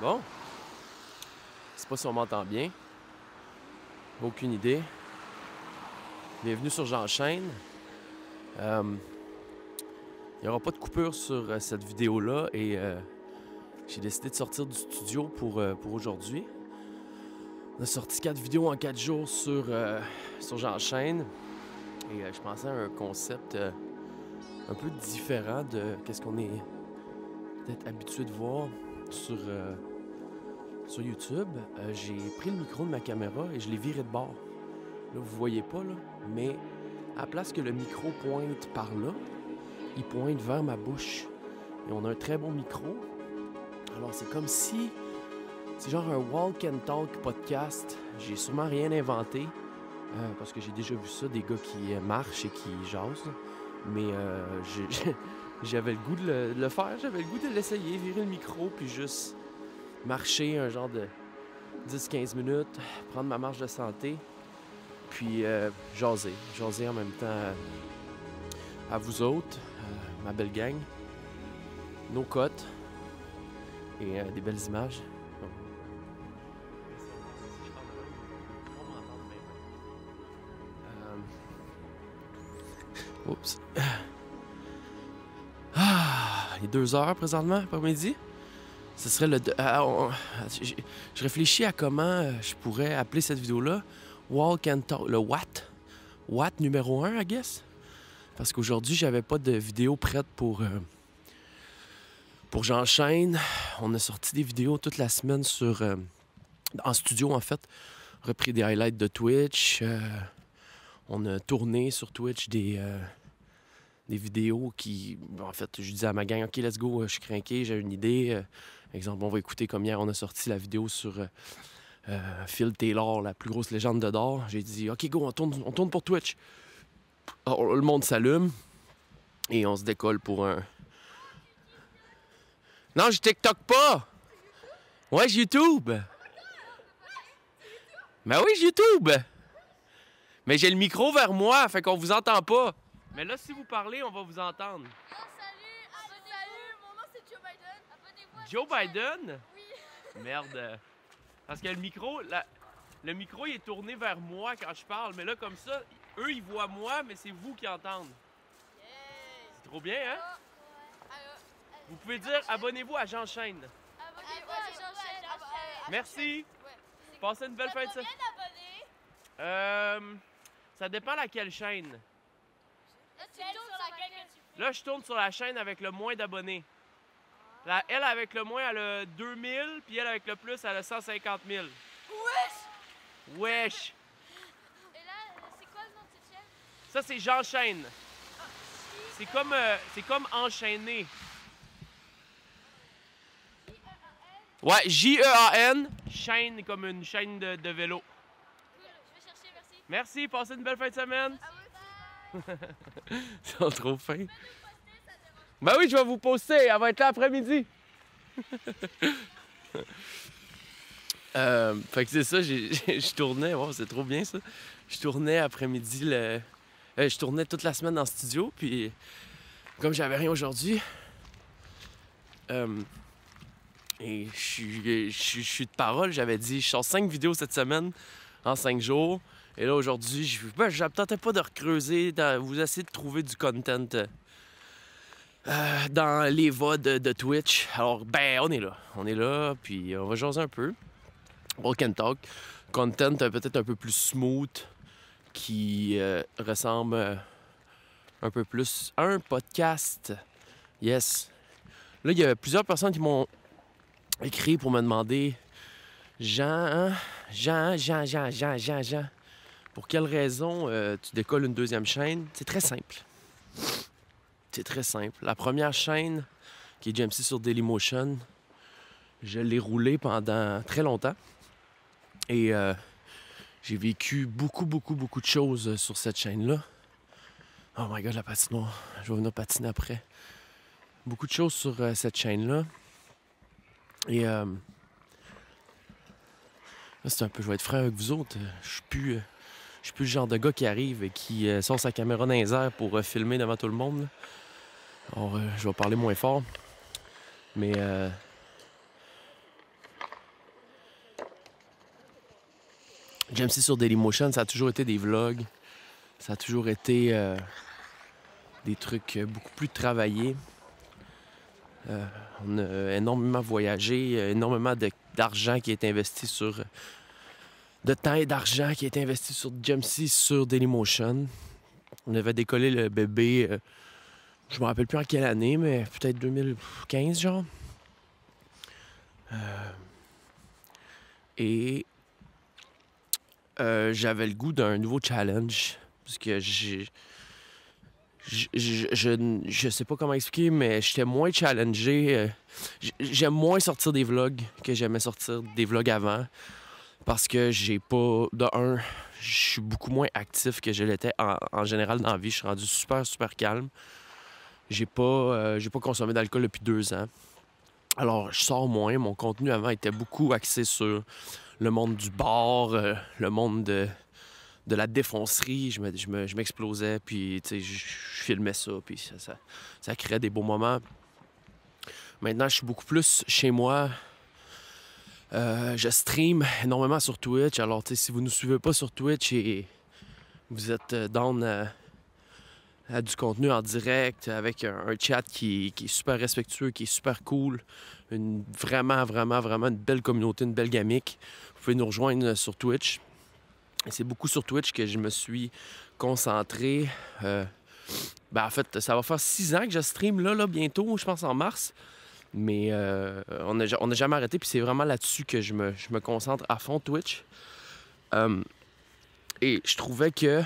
Bon, je sais pas si on m'entend bien. Aucune idée. Bienvenue sur J'enchaîne. Il n'y aura pas de coupure sur cette vidéo-là et j'ai décidé de sortir du studio pour aujourd'hui. On a sorti 4 vidéos en 4 jours sur J'enchaîne et je pensais à un concept un peu différent de qu'est-ce qu'on est peut-être habitué de voir sur YouTube. J'ai pris le micro de ma caméra et je l'ai viré de bord. Là, vous voyez pas, là, mais à la place que le micro pointe par là, il pointe vers ma bouche. Et on a un très bon micro. Alors, c'est comme si... C'est genre un walk and talk podcast. J'ai sûrement rien inventé, parce que j'ai déjà vu ça, des gars qui marchent et qui jasent. Mais j'avais le goût de le faire, j'avais le goût de l'essayer, virer le micro, puis juste marcher un genre de 10-15 minutes, prendre ma marche de santé, puis jaser en même temps à vous autres, ma belle gang, nos cotes et des belles images. Oups. Il est 2 heures présentement, après-midi. Ce serait le... je réfléchis à comment je pourrais appeler cette vidéo-là. Walk and Talk. Le Watt. Watt numéro 1, I guess. Parce qu'aujourd'hui, j'avais pas de vidéo prête pour J'enchaîne. On a sorti des vidéos toute la semaine en studio, en fait. Repris des highlights de Twitch. On a tourné sur Twitch des vidéos qui... En fait, je disais à ma gang, « OK, let's go, je suis craqué, j'ai une idée. Exemple, on va écouter comme hier, on a sorti la vidéo sur Phil Taylor, la plus grosse légende de d'or. J'ai dit, « OK, go, on tourne pour Twitch. » Alors, le monde s'allume et on se décolle pour un... Non, je TikTok pas! Ouais, j'ai YouTube! Ben oui, j'ai YouTube! Mais j'ai le micro vers moi, fait qu'on vous entend pas. Mais là, si vous parlez, on va vous entendre. Oh, salut! Salut! Mon nom c'est Joe Biden. Abonnez-vous à Joe Biden? Oui. Merde. Parce que le micro, il est tourné vers moi quand je parle. Mais là, comme ça, eux, ils voient moi, mais c'est vous qui entendent. Yeah. C'est trop bien, hein? Oh, ouais. Vous pouvez dire abonnez-vous à J'enchaîne. Abonnez-vous à J'enchaîne. Merci. Passez une belle fin de semaine. Combien d'abonnés? Ça dépend laquelle chaîne. Là, tu tournes sur laquelle que tu fais? Là, je tourne sur la chaîne avec le moins d'abonnés. Elle, avec le moins, elle a 2000, puis elle, avec le plus, elle a 150 000. Wesh! Wesh! Et là, c'est quoi le nom de cette chaîne? Ça, c'est J'enchaîne. C'est comme enchaîner. Ouais, J-E-A-N, chaîne comme une chaîne de vélo. Cool, je vais chercher, merci. Merci, passez une belle fin de semaine. Ah oui. Ils sont trop fins. Ben oui, je vais vous poster, elle va être là après-midi. Fait que c'est ça, je tournais, wow, c'est trop bien ça. Je tournais après-midi, je tournais toute la semaine dans le studio, puis comme j'avais rien aujourd'hui, et je suis de parole, j'avais dit, je sors 5 vidéos cette semaine en 5 jours. Et là, aujourd'hui, je tentais pas de recreuser, vous essayer de trouver du content dans les VOD de Twitch. Alors, ben, on est là, puis on va jaser un peu. Walk and talk. Content peut-être un peu plus smooth, qui ressemble un peu plus à un podcast. Yes. Là, il y a plusieurs personnes qui m'ont écrit pour me demander Jean, pour quelle raison tu décolles une deuxième chaîne? C'est très simple. C'est très simple. La première chaîne, qui est JMC sur Dailymotion, je l'ai roulée pendant très longtemps. Et j'ai vécu beaucoup de choses sur cette chaîne-là. Oh my God, la patinoire. Je vais venir patiner après. Beaucoup de choses sur cette chaîne-là. Et là, c'est un peu... Je vais être franc avec vous autres. Je suis plus le genre de gars qui arrive et qui sort sa caméra dans les airs pour filmer devant tout le monde. Là. Alors, je vais parler moins fort. Mais Jamesy sur Dailymotion, ça a toujours été des vlogs. Ça a toujours été des trucs beaucoup plus travaillés. On a énormément voyagé, énormément d'argent qui a été investi sur... de temps et d'argent qui a été investi sur Jamesy sur Dailymotion. On avait décollé le bébé, je me rappelle plus en quelle année, mais peut-être 2015, genre. Et j'avais le goût d'un nouveau challenge, parce que je sais pas comment expliquer, mais j'étais moins challengé. J'aime moins sortir des vlogs que j'aimais sortir des vlogs avant. Parce que j'ai pas... De un, je suis beaucoup moins actif que je l'étais en général dans la vie. Je suis rendu super, super calme. J'ai pas consommé d'alcool depuis 2 ans. Alors, je sors moins. Mon contenu avant était beaucoup axé sur le monde du bar, le monde de la défoncerie. Je m'explosais, puis tu sais, je filmais ça, puis ça créait des beaux moments. Maintenant, je suis beaucoup plus chez moi. Je stream énormément sur Twitch. Alors, tu sais, si vous ne nous suivez pas sur Twitch et vous êtes down à du contenu en direct avec un chat qui est super respectueux, qui est super cool, vraiment une belle communauté, une belle gamique, vous pouvez nous rejoindre sur Twitch. Et c'est beaucoup sur Twitch que je me suis concentré. En fait, ça va faire 6 ans que je stream là bientôt, je pense en mars. Mais on n'a jamais arrêté, puis c'est vraiment là-dessus que je me concentre à fond, Twitch. Et je trouvais que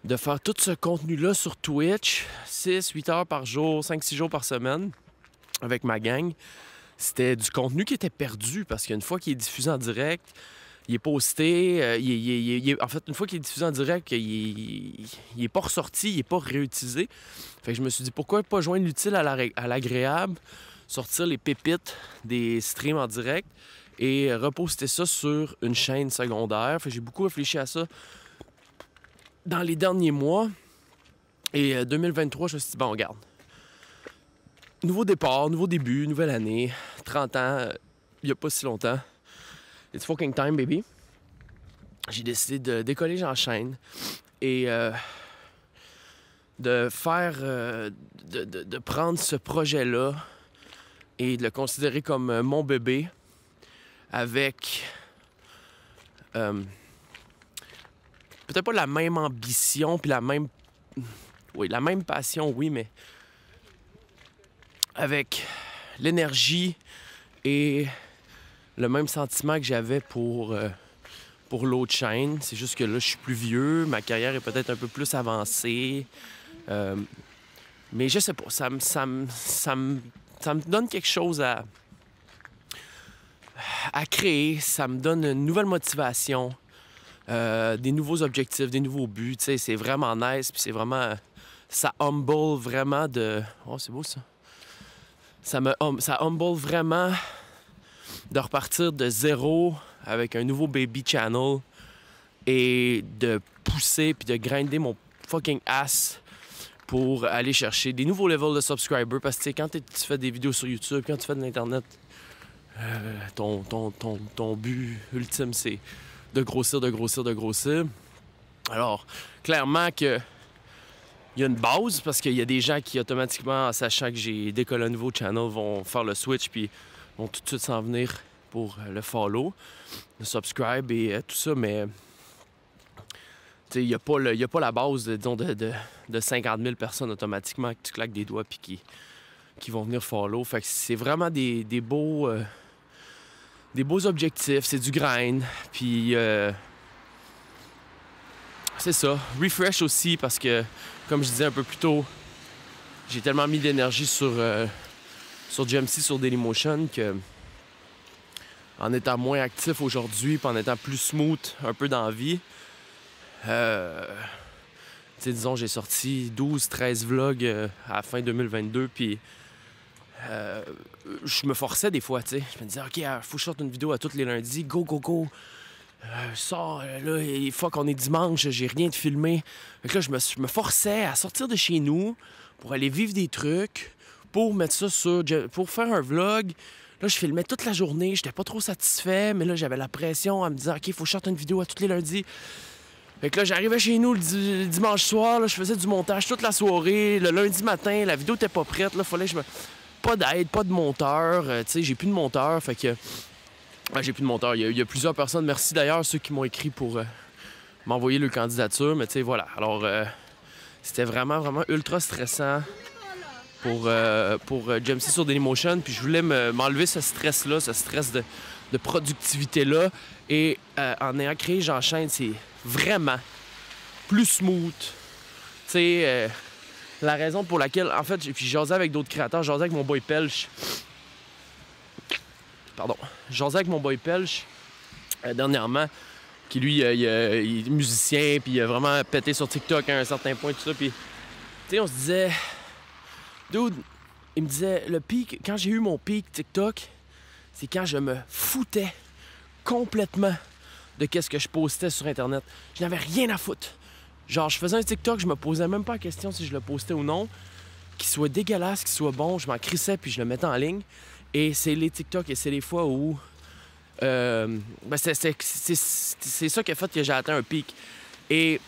de faire tout ce contenu-là sur Twitch, 6-8 heures par jour, 5-6 jours par semaine, avec ma gang, c'était du contenu qui était perdu, parce qu'une fois qu'il est diffusé en direct, il est posté, en fait, une fois qu'il est diffusé en direct, il est pas ressorti, il est pas réutilisé. Fait que je me suis dit, pourquoi pas joindre l'utile à l'agréable, sortir les pépites des streams en direct et reposter ça sur une chaîne secondaire. Fait que j'ai beaucoup réfléchi à ça dans les derniers mois. Et 2023, je me suis dit, bon, regarde. Nouveau départ, nouveau début, nouvelle année, 30 ans, il n'y a pas si longtemps. It's fucking time, baby. J'ai décidé de décoller j'enchaîne et de faire, de prendre ce projet-là et de le considérer comme mon bébé avec peut-être pas la même ambition puis la même passion, oui, mais avec l'énergie et le même sentiment que j'avais pour l'autre chaîne. C'est juste que là, je suis plus vieux, ma carrière est peut-être un peu plus avancée. Mais je sais pas, ça me donne quelque chose à créer. Ça me donne une nouvelle motivation, des nouveaux objectifs, des nouveaux buts. Tu sais, c'est vraiment nice, puis c'est vraiment... Ça humble vraiment de... Oh, c'est beau, ça. Ça humble vraiment de repartir de zéro avec un nouveau baby channel et de pousser puis de grinder mon fucking ass pour aller chercher des nouveaux levels de subscribers. Parce que quand tu fais des vidéos sur YouTube, quand tu fais de l'Internet, ton but ultime, c'est de grossir. Alors, clairement que il y a une base parce qu'il y a des gens qui automatiquement, en sachant que j'ai décollé un nouveau channel, vont faire le switch puis vont tout de suite s'en venir pour le follow, le subscribe et tout ça, mais il n'y a pas la base, disons, de 50 000 personnes automatiquement que tu claques des doigts puis qui vont venir follow. Fait que c'est vraiment des beaux objectifs, c'est du grind, puis c'est ça. Refresh aussi parce que, comme je disais un peu plus tôt, j'ai tellement mis d'énergie sur Jamesy, sur Dailymotion, que en étant moins actif aujourd'hui, puis en étant plus smooth un peu dans la vie, disons, j'ai sorti 12-13 vlogs à la fin 2022, puis je me forçais des fois, tu sais. Je me disais, OK, faut que je sorte une vidéo à tous les lundis, go. Sors, là, il faut qu'on est dimanche, j'ai rien de filmé. Fait que là, je me forçais à sortir de chez nous pour aller vivre des trucs, pour mettre ça pour faire un vlog. Là, je filmais toute la journée, j'étais pas trop satisfait, mais là, j'avais la pression à me dire, OK, il faut que je sorte une vidéo à tous les lundis. Fait que là, j'arrivais chez nous le dimanche soir, là, je faisais du montage toute la soirée. Le lundi matin, la vidéo était pas prête, là, fallait que je me... Pas d'aide, pas de monteur, tu sais, j'ai plus de monteur, fait que... Ouais, j'ai plus de monteur. Il y a plusieurs personnes, merci d'ailleurs, ceux qui m'ont écrit pour m'envoyer leur candidature, mais tu sais, voilà. Alors, c'était vraiment, vraiment ultra stressant pour Jump sur Dailymotion, puis je voulais m'enlever ce stress-là, ce stress de productivité-là, et en ayant créé J'enchaîne, c'est vraiment plus smooth. Tu sais, la raison pour laquelle, en fait, puis j'osais avec d'autres créateurs, j'osais avec mon boy Pelch. Pardon. J'osais avec mon boy Pelch dernièrement, qui lui, il est musicien, puis il a vraiment pété sur TikTok à un certain point, tout ça, puis, tu sais, on se disait... Dude, il me disait, le pic, quand j'ai eu mon pic TikTok, c'est quand je me foutais complètement de qu'est-ce que je postais sur Internet. Je n'avais rien à foutre. Genre, je faisais un TikTok, je me posais même pas la question si je le postais ou non. Qu'il soit dégueulasse, qu'il soit bon, je m'en crissais puis je le mettais en ligne. Et c'est les TikTok et c'est les fois où... c'est ça qui a fait que j'ai atteint un pic. Et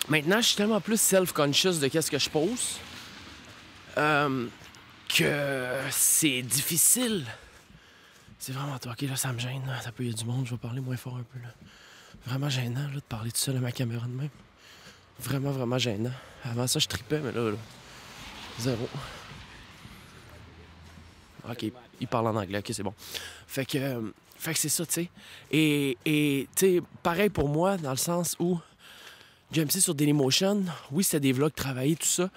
maintenant, je suis tellement plus self-conscious de qu'est-ce que je pose que c'est difficile. C'est vraiment toi. OK, là, ça me gêne. Ça peut y avoir du monde, je vais parler moins fort un peu. Là. Vraiment gênant là, de parler tout seul à ma caméra de même. Vraiment, vraiment gênant. Avant ça, je tripais, mais là, zéro. OK, il parle en anglais. OK, c'est bon. Fait que c'est ça, tu sais. Et tu sais, pareil pour moi, dans le sens où Jump sur Dailymotion, oui, c'était des vlogs travaillés, tout ça,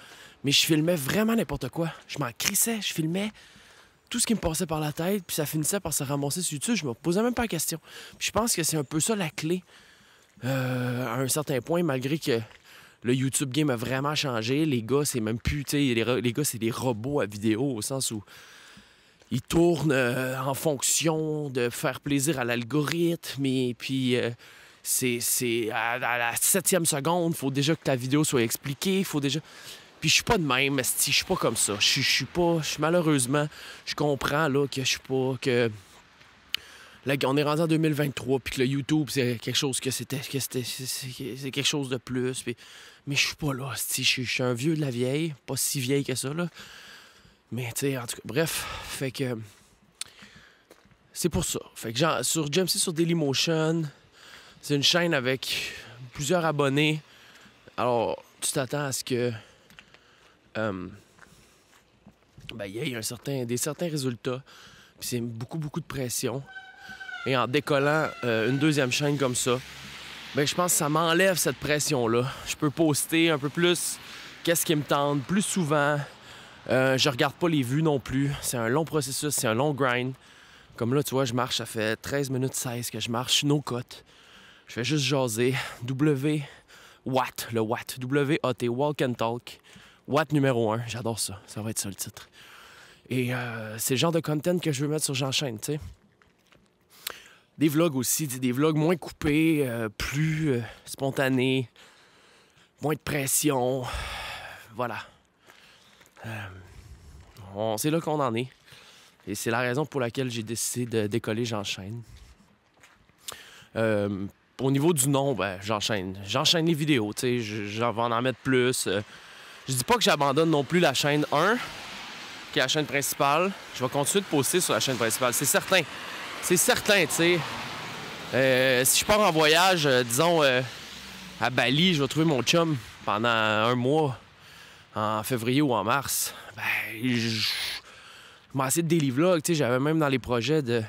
mais je filmais vraiment n'importe quoi. Je m'en crissais, je filmais tout ce qui me passait par la tête, puis ça finissait par se ramasser sur YouTube. Je me posais même pas la question. Puis je pense que c'est un peu ça la clé, à un certain point, malgré que le YouTube game a vraiment changé. Les gars, c'est même plus, tu sais, les gars, c'est des robots à vidéo, au sens où ils tournent en fonction de faire plaisir à l'algorithme, et puis c'est à la 7e seconde, il faut déjà que ta vidéo soit expliquée, il faut déjà... Puis je suis pas de même, je suis pas comme ça. Je suis malheureusement, je comprends là que je suis pas... que là, on est rendu en 2023, puis que le YouTube, c'est quelque chose c'est quelque chose de plus, puis... Mais je suis pas là, je suis un vieux de la vieille, pas si vieille que ça, là. Mais, tu sais, en tout cas, bref, fait que... C'est pour ça. Fait que, genre, sur Jump sur Dailymotion, c'est une chaîne avec plusieurs abonnés. Alors, tu t'attends à ce que... il y ait certains résultats. Puis c'est beaucoup, beaucoup de pression. Et en décollant une deuxième chaîne comme ça, je pense que ça m'enlève cette pression-là. Je peux poster un peu plus qu'est-ce qui me tente, plus souvent. Je regarde pas les vues non plus. C'est un long processus, c'est un long grind. Comme là, tu vois, je marche, ça fait 13 minutes 16 que je marche, no cut. Je fais juste jaser. Watt, W-A-T, Walk and Talk. Watt numéro 1, j'adore ça. Ça va être ça le titre. Et c'est le genre de content que je veux mettre sur J'enchaîne, tu sais. Des vlogs aussi, des vlogs moins coupés, plus spontanés, moins de pression. Voilà. C'est là qu'on en est. Et c'est la raison pour laquelle j'ai décidé de décoller J'enchaîne. Au niveau du nom, j'enchaîne. J'enchaîne les vidéos, tu sais, j'en vais en mettre plus. Je dis pas que j'abandonne non plus la chaîne 1, qui est la chaîne principale. Je vais continuer de poster sur la chaîne principale, c'est certain. C'est certain, tu sais. Si je pars en voyage, disons, à Bali, je vais trouver mon chum pendant un mois, en février ou en mars. Je m'en essayer de daily vlog, tu sais, j'avais même dans les projets de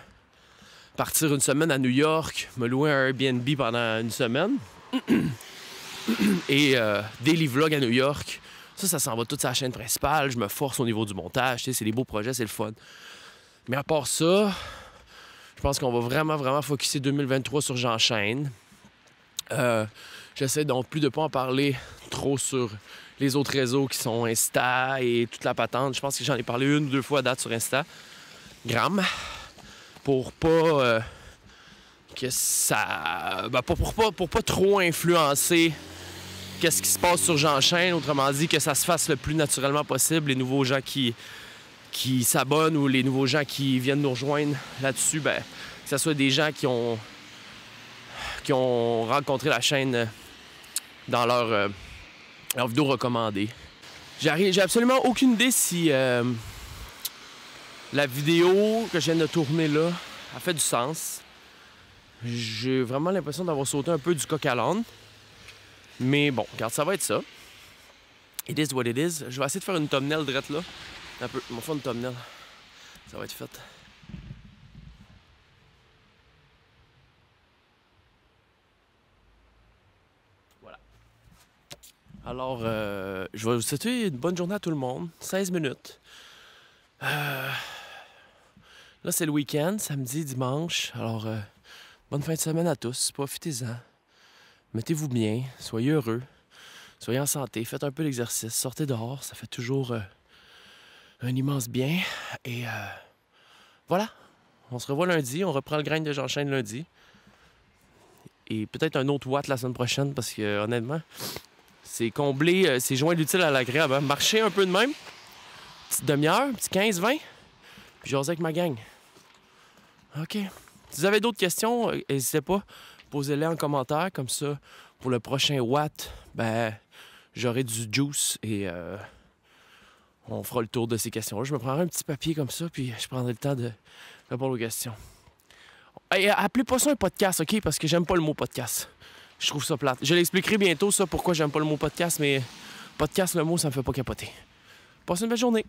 partir une semaine à New York, me louer un Airbnb pendant une semaine. Et daily vlog à New York. Ça s'en va toute sa chaîne principale. Je me force au niveau du montage. Tu sais, c'est des beaux projets, c'est le fun. Mais à part ça, je pense qu'on va vraiment, vraiment focusser 2023 sur J'enchaîne. J'essaie donc plus de pas en parler trop sur les autres réseaux qui sont Insta et toute la patente. Je pense que j'en ai parlé 1 ou 2 fois à date sur Instagram. Pour pas que ça... pour pas trop influencer qu'est-ce qui se passe sur J'enchaîne. Autrement dit, que ça se fasse le plus naturellement possible. Les nouveaux gens qui qui s'abonnent ou les nouveaux gens qui viennent nous rejoindre là-dessus, ben, que ce soit des gens qui ont rencontré la chaîne dans leur vidéo recommandée. J'ai absolument aucune idée si la vidéo que je viens de tourner là a fait du sens. J'ai vraiment l'impression d'avoir sauté un peu du coq à l'âne. Mais bon, regarde, ça va être ça. It is what it is. Je vais essayer de faire une thumbnail drette là. Un peu. On va faire une thumbnail. Ça va être fait. Voilà. Alors, je vais vous souhaiter une bonne journée à tout le monde. 16 minutes. Là, c'est le week-end, samedi, dimanche. Alors, bonne fin de semaine à tous. Profitez-en. Mettez-vous bien. Soyez heureux. Soyez en santé. Faites un peu d'exercice. Sortez dehors. Ça fait toujours un immense bien. Et voilà. On se revoit lundi. On reprend le grain de J'enchaîne lundi. Et peut-être un autre watt la semaine prochaine parce que, honnêtement, c'est combler, c'est joindre l'utile à l'agréable. Hein? Marcher un peu de même. Petite demi-heure, petit 15-20. Puis jaser avec ma gang. OK. Si vous avez d'autres questions, n'hésitez pas. Posez-les en commentaire. Comme ça, pour le prochain Watt, ben, j'aurai du juice et on fera le tour de ces questions-là. Je me prendrai un petit papier comme ça, puis je prendrai le temps de répondre aux questions. Hey, appelez pas ça un podcast, OK? Parce que j'aime pas le mot podcast. Je trouve ça plate. Je l'expliquerai bientôt, ça, pourquoi j'aime pas le mot podcast, mais podcast, le mot, ça me fait pas capoter. Passez une belle journée.